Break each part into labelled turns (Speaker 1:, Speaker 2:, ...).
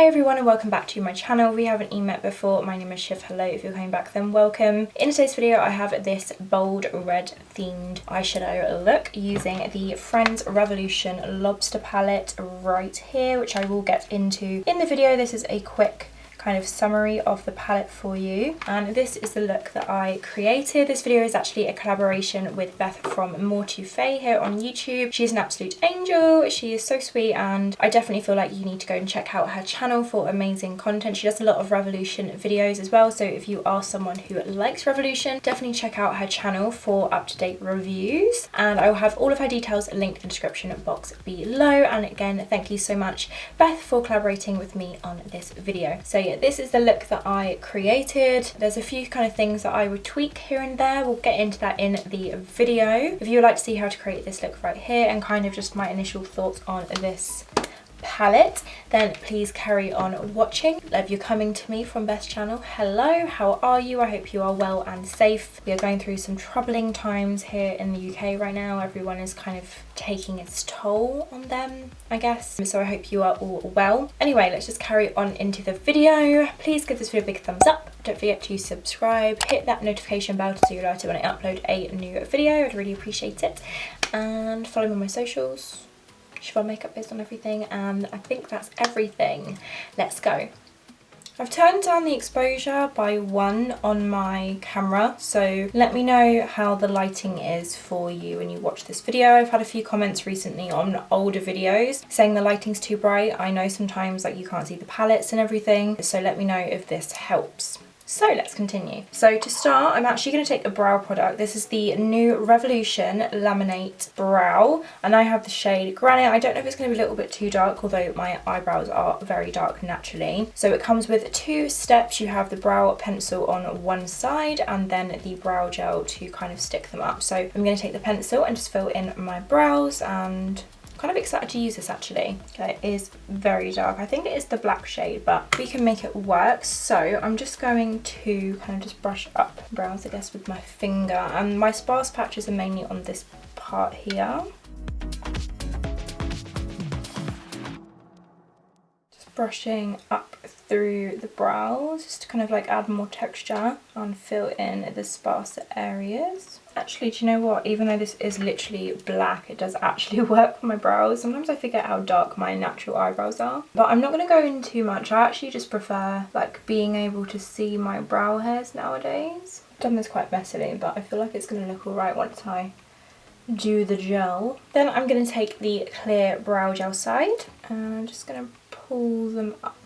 Speaker 1: Hi everyone and welcome back to my channel. We haven't even met before. My name is Shiv. Hello, if you're coming back then welcome. In today's video I have this bold red themed eyeshadow look using the Friends Revolution Lobster palette right here, which I will get into in the video. This is a quick kind of summary of the palette for you, and this is the look that I created. This video is actually a collaboration with Beth from MoreToFaye here on YouTube. She's an absolute angel, she is so sweet, and I definitely feel like you need to go and check out her channel for amazing content. She does a lot of Revolution videos as well, so if you are someone who likes Revolution, definitely check out her channel for up-to-date reviews, and I will have all of her details linked in the description box below. And again, thank you so much Beth for collaborating with me on this video. So yeah, this is the look that I created. There's a few kind of things that I would tweak here and there. We'll get into that in the video. If you would like to see how to create this look right here and kind of just my initial thoughts on this palette, then please carry on watching. If you're coming to me from Beth's channel, hello, how are you? I hope you are well and safe. We are going through some troubling times here in the UK right now. Everyone is kind of taking its toll on them, I guess. So I hope you are all well. Anyway, let's just carry on into the video. Please give this video a big thumbs up. Don't forget to subscribe, hit that notification bell so you're alerted when I upload a new video. I'd really appreciate it. And follow me on my socials. shivonmakeupbiz on everything, and I think that's everything. Let's go. I've turned down the exposure by 1 on my camera, so let me know how the lighting is for you when you watch this video. I've had a few comments recently on older videos saying the lighting's too bright. I know sometimes like you can't see the palettes and everything, so let me know if this helps. So let's continue. So to start, I'm actually going to take a brow product. This is the new Revolution Laminate Brow, and I have the shade Granite. I don't know if it's going to be a little bit too dark, although my eyebrows are very dark naturally. So it comes with 2 steps. You have the brow pencil on one side and then the brow gel to kind of stick them up. So I'm going to take the pencil and just fill in my brows, and kind of excited to use this actually. Okay, it is very dark. I think it is the black shade, but we can make it work. So I'm just going to kind of just brush up brows, I guess, with my finger, and my sparse patches are mainly on this part here. Just brushing up through the brows just to kind of like add more texture and fill in the sparser areas. Actually, do you know what? Even though this is literally black, it does actually work for my brows. Sometimes I forget how dark my natural eyebrows are. But I'm not going to go in too much. I actually just prefer like being able to see my brow hairs nowadays. I've done this quite messily, but I feel like it's going to look alright once I do the gel. Then I'm going to take the clear brow gel side and I'm just going to pull them up.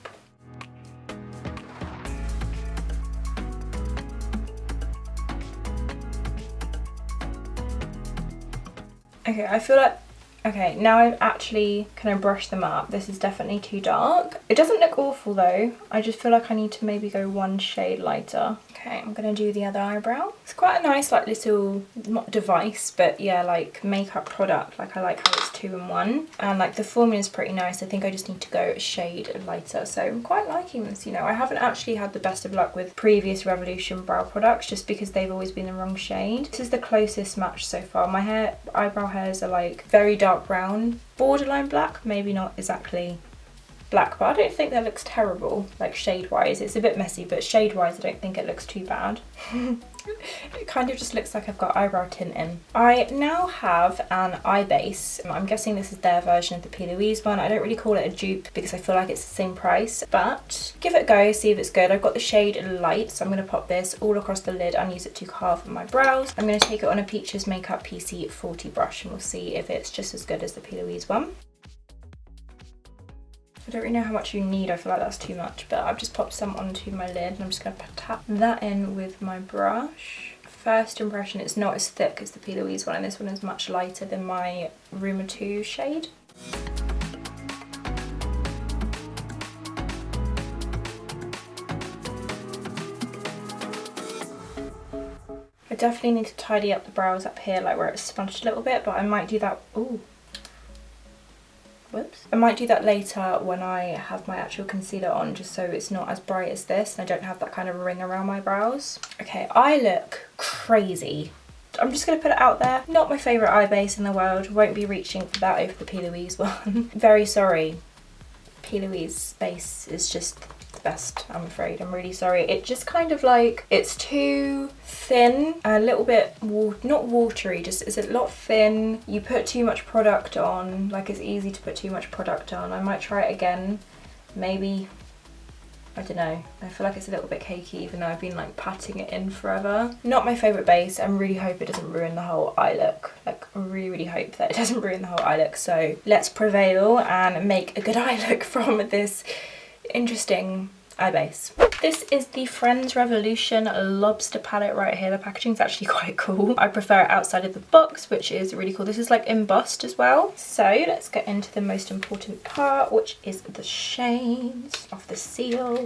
Speaker 1: Okay, I feel like, okay, now I've actually kind of brushed them up. This is definitely too dark. It doesn't look awful though. I just feel like I need to maybe go 1 shade lighter. Okay, I'm gonna do the other eyebrow. It's quite a nice like little, not device, but yeah, like makeup product. Like I like how it's 2 in 1. And like the formula is pretty nice. I think I just need to go a shade lighter. So I'm quite liking this, you know. I haven't actually had the best of luck with previous Revolution brow products just because they've always been the wrong shade. This is the closest match so far. My eyebrow hairs are like very dark brown, borderline black, maybe not exactly black, but I don't think that looks terrible, like shade wise. It's a bit messy, but shade wise I don't think it looks too bad. It kind of just looks like I've got eyebrow tint in. I now have an eye base. I'm guessing this is their version of the P. Louise one. I don't really call it a dupe because I feel like it's the same price, but give it a go, see if it's good. I've got the shade Light, so I'm going to pop this all across the lid and use it to carve my brows. I'm going to take it on a Peaches Makeup PC 40 brush and we'll see if it's just as good as the P. Louise one. I don't really know how much you need. I feel like that's too much, but I've just popped some onto my lid and I'm just going to tap that in with my brush. First impression, it's not as thick as the P. Louise one, and this one is much lighter than my Rumor 2 shade. I definitely need to tidy up the brows up here, like where it's smudged a little bit, but I might do that. Ooh. Whoops. I might do that later when I have my actual concealer on, just so it's not as bright as this and I don't have that kind of ring around my brows. Okay, I look crazy. I'm just going to put it out there. Not my favourite eye base in the world. Won't be reaching for that over the P. Louise one. Very sorry, P. Louise base is just the best, I'm afraid. I'm really sorry. It just kind of like, it's too thin, a little bit, not watery, just it's a lot thin. You put too much product on, like it's easy to put too much product on. I might try it again, maybe. I don't know, I feel like it's a little bit cakey even though I've been like patting it in forever. Not my favourite base. I really hope it doesn't ruin the whole eye look. Like I really hope that it doesn't ruin the whole eye look. So let's prevail and make a good eye look from this interesting eye base. This is the Friends Revolution Lobster palette right here. The packaging's actually quite cool. I prefer it outside of the box, which is really cool. This is like embossed as well. So let's get into the most important part, which is the shades of the seal.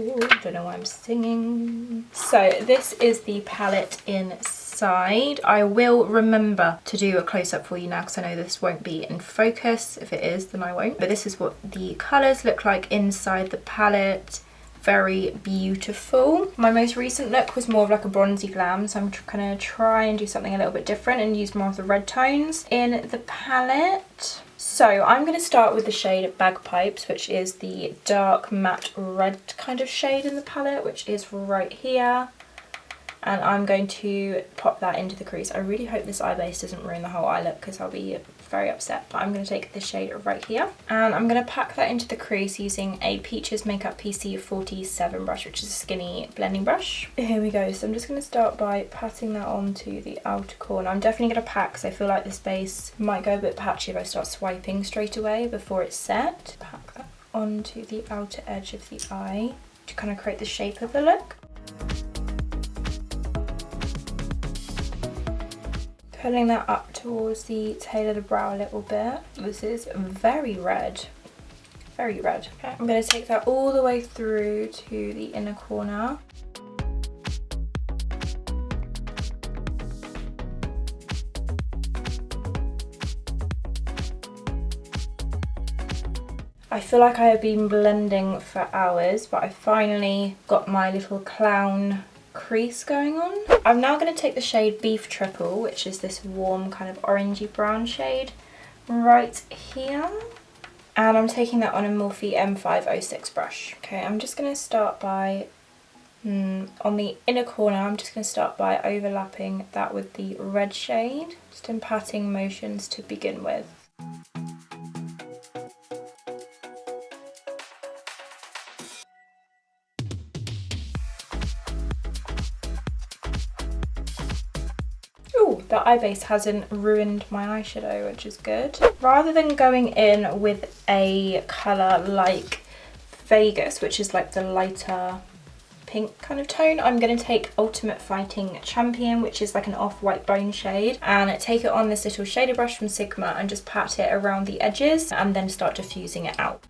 Speaker 1: Don't know why I'm singing. So this is the palette inside. I will remember to do a close-up for you now because I know this won't be in focus. If it is, then I won't. But this is what the colours look like inside the palette. Very beautiful. My most recent look was more of like a bronzy glam, so I'm gonna try and do something a little bit different and use more of the red tones in the palette. So I'm going to start with the shade Bagpipes, which is the dark matte red kind of shade in the palette, which is right here. And I'm going to pop that into the crease. I really hope this eye base doesn't ruin the whole eye look because I'll be very upset. But I'm going to take this shade right here and I'm going to pack that into the crease using a Peaches Makeup PC 47 brush, which is a skinny blending brush. Here we go. So I'm just going to start by patting that onto the outer corner. I'm definitely going to pack because I feel like this base might go a bit patchy if I start swiping straight away before it's set. Pack that onto the outer edge of the eye to kind of create the shape of the look. Pulling that up towards the tail of the brow a little bit. This is very red. Very red. Okay, I'm going to take that all the way through to the inner corner. I feel like I have been blending for hours, but I finally got my little clown crease going on. I'm now going to take the shade Beef Triple, which is this warm kind of orangey brown shade right here, and I'm taking that on a Morphe M506 brush. Okay, I'm just going to start by on the inner corner. I'm just going to start by overlapping that with the red shade, just in patting motions to begin with. The eye base hasn't ruined my eyeshadow, which is good. Rather than going in with a colour like Vegas, which is like the lighter pink kind of tone, I'm going to take Ultimate Fighting Champion, which is like an off-white bone shade, and take it on this little shader brush from Sigma and just pat it around the edges and then start diffusing it out.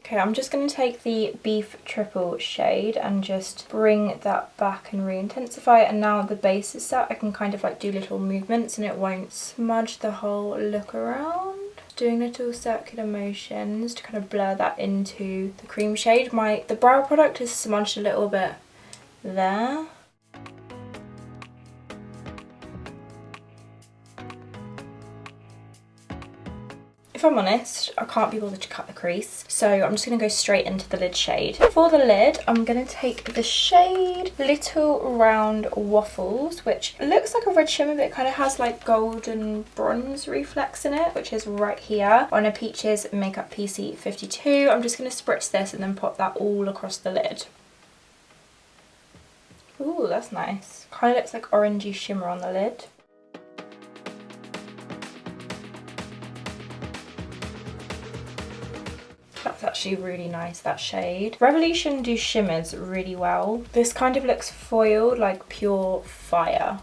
Speaker 1: Okay, I'm just going to take the Beef Triple shade and just bring that back and re-intensify it, and now the base is set I can kind of like do little movements and it won't smudge the whole look around. Doing little circular motions to kind of blur that into the cream shade. The brow product is smudged a little bit there. If I'm honest, I can't be bothered to cut the crease, so I'm just going to go straight into the lid shade. For the lid, I'm going to take the shade Little Round Waffles, which looks like a red shimmer, but it kind of has like gold and bronze reflex in it, which is right here on a Peaches Makeup PC 52. I'm just going to spritz this and then pop that all across the lid. Ooh, that's nice. Kind of looks like orangey shimmer on the lid. That's actually really nice, that shade. Revolution do shimmers really well. This kind of looks foiled, like pure fire.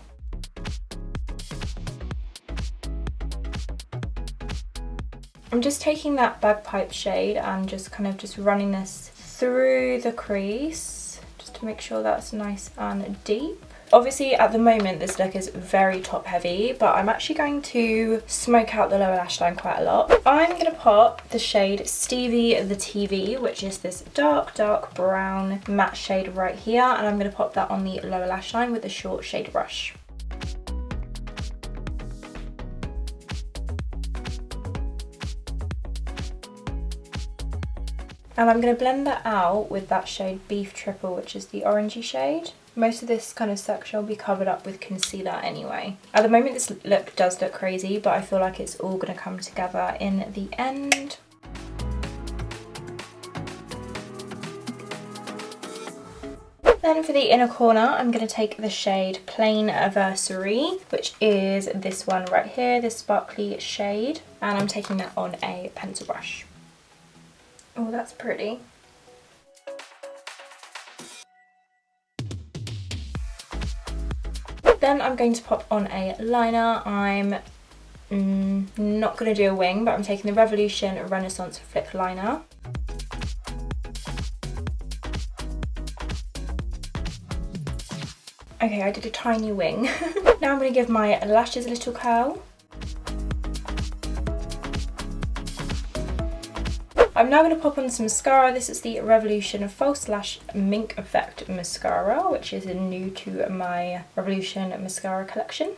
Speaker 1: I'm just taking that Bagpipe shade and just kind of just running this through the crease, just to make sure that's nice and deep. Obviously at the moment this look is very top heavy, but I'm actually going to smoke out the lower lash line quite a lot. I'm going to pop the shade Stevie the TV, which is this dark brown matte shade right here, and I'm going to pop that on the lower lash line with a short shade brush. And I'm going to blend that out with that shade Beef Triple, which is the orangey shade. Most of this kind of section will be covered up with concealer anyway. At the moment this look does look crazy, but I feel like it's all going to come together in the end. Then for the inner corner, I'm going to take the shade Plain Anniversary, which is this one right here, this sparkly shade. And I'm taking that on a pencil brush. Oh, that's pretty. Then I'm going to pop on a liner. I'm not going to do a wing, but I'm taking the Revolution Renaissance Flip Liner. Okay, I did a tiny wing. Now I'm going to give my lashes a little curl. I'm now going to pop on some mascara. This is the Revolution False Lash Mink Effect Mascara, which is new to my Revolution mascara collection.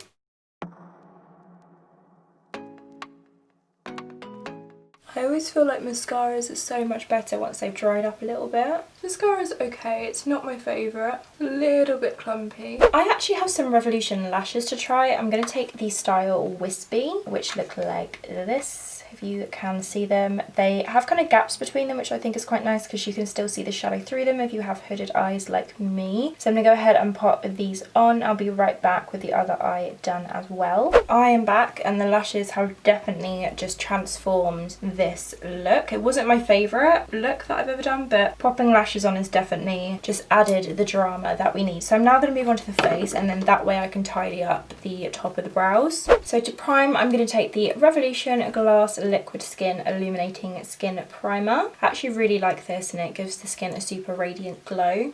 Speaker 1: I always feel like mascaras are so much better once they've dried up a little bit. Mascara's okay, it's not my favourite. A little bit clumpy. I actually have some Revolution lashes to try. I'm going to take the style Wispy, which look like this. If you can see them, they have kind of gaps between them, which I think is quite nice because you can still see the shadow through them if you have hooded eyes like me. So I'm gonna go ahead and pop these on. I'll be right back with the other eye done as well. I am back and the lashes have definitely just transformed this look. It wasn't my favourite look that I've ever done, but popping lashes on has definitely just added the drama that we need. So I'm now going to move on to the face, and then that way I can tidy up the top of the brows. So to prime, I'm going to take the Revolution Glass Liquid Skin Illuminating Skin Primer. I actually really like this, and it gives the skin a super radiant glow.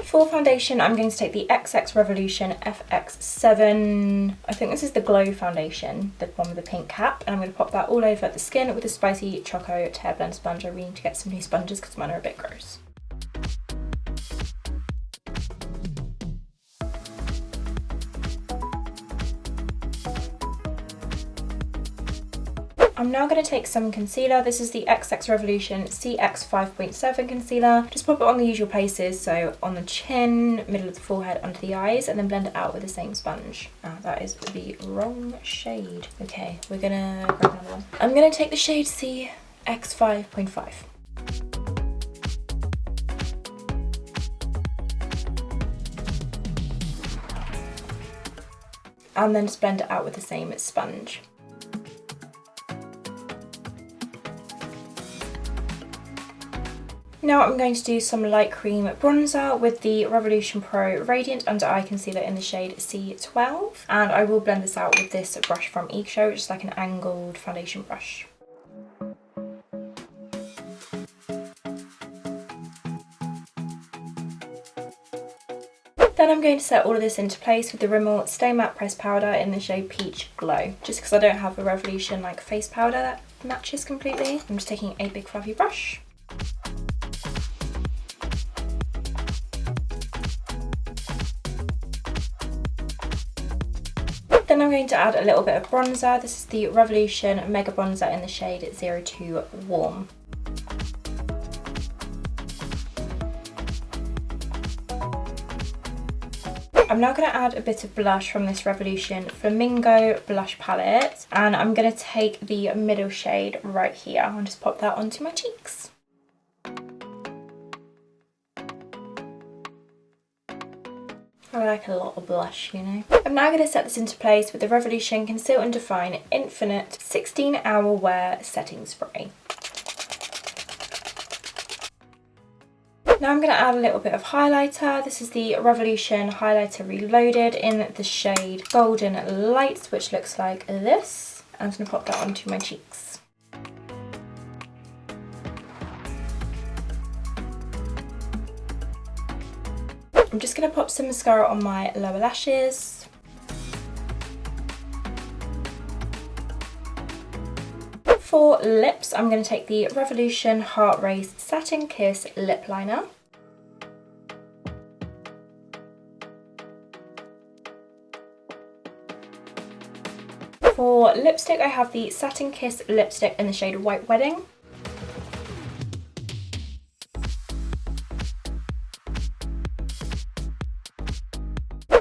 Speaker 1: For foundation, I'm going to take the XX Revolution FX7. I think this is the Glow foundation, the one with the pink cap, and I'm going to pop that all over the skin with a spicy Choco Tear Blend sponge. I really need to get some new sponges because mine are a bit gross. I'm now going to take some concealer. This is the XX Revolution CX 5.7 concealer. Just pop it on the usual places, so on the chin, middle of the forehead, under the eyes, and then blend it out with the same sponge. Ah, that is the wrong shade. Okay, we're gonna grab another one. I'm going to take the shade CX 5.5. And then just blend it out with the same sponge. Now I'm going to do some light cream bronzer with the Revolution Pro Radiant Under Eye Concealer in the shade C12. And I will blend this out with this brush from Eco, which is like an angled foundation brush. Then I'm going to set all of this into place with the Rimmel Stay Matte Pressed Powder in the shade Peach Glow. Just because I don't have a Revolution like face powder that matches completely, I'm just taking a big fluffy brush. Then I'm going to add a little bit of bronzer. This is the Revolution Mega Bronzer in the shade 02 Warm. I'm now going to add a bit of blush from this Revolution Flamingo blush palette, and I'm going to take the middle shade right here and just pop that onto my cheeks. I like a lot of blush, you know. I'm now going to set this into place with the Revolution Conceal and Define Infinite 16-Hour Wear Setting Spray. Now I'm going to add a little bit of highlighter. This is the Revolution Highlighter Reloaded in the shade Golden Lights, which looks like this. I'm just going to pop that onto my cheeks. I'm just going to pop some mascara on my lower lashes. For lips, I'm going to take the Revolution Heart Race Satin Kiss Lip Liner. For lipstick, I have the Satin Kiss lipstick in the shade White Wedding.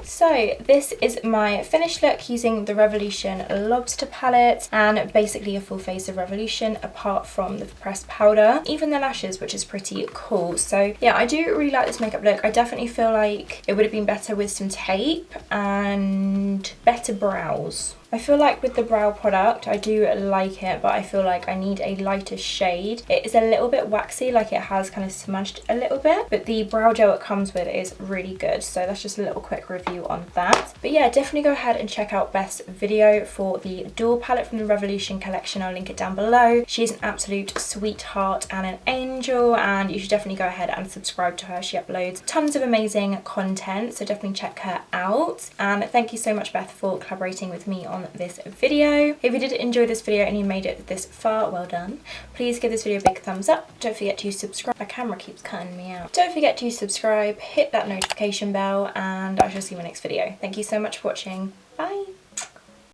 Speaker 1: So this is my finished look using the Revolution Lobster palette, and basically a full face of Revolution apart from the pressed powder, even the lashes, which is pretty cool. So yeah, I do really like this makeup look. I definitely feel like it would have been better with some tape and better brows. I feel like with the brow product, I do like it, but I feel like I need a lighter shade. It is a little bit waxy, like it has kind of smudged a little bit, but the brow gel it comes with is really good. So that's just a little quick review on that. But yeah, definitely go ahead and check out Beth's video for the Dual palette from the Revolution collection. I'll link it down below. She's an absolute sweetheart and an angel, and you should definitely go ahead and subscribe to her. She uploads tons of amazing content, so definitely check her out. And thank you so much, Beth, for collaborating with me on this video. If you did enjoy this video and you made it this far, well done. Please give this video a big thumbs up. Don't forget to subscribe. My camera keeps cutting me out. Don't forget to subscribe, hit that notification bell, and I shall see you in my next video. Thank you so much for watching. Bye.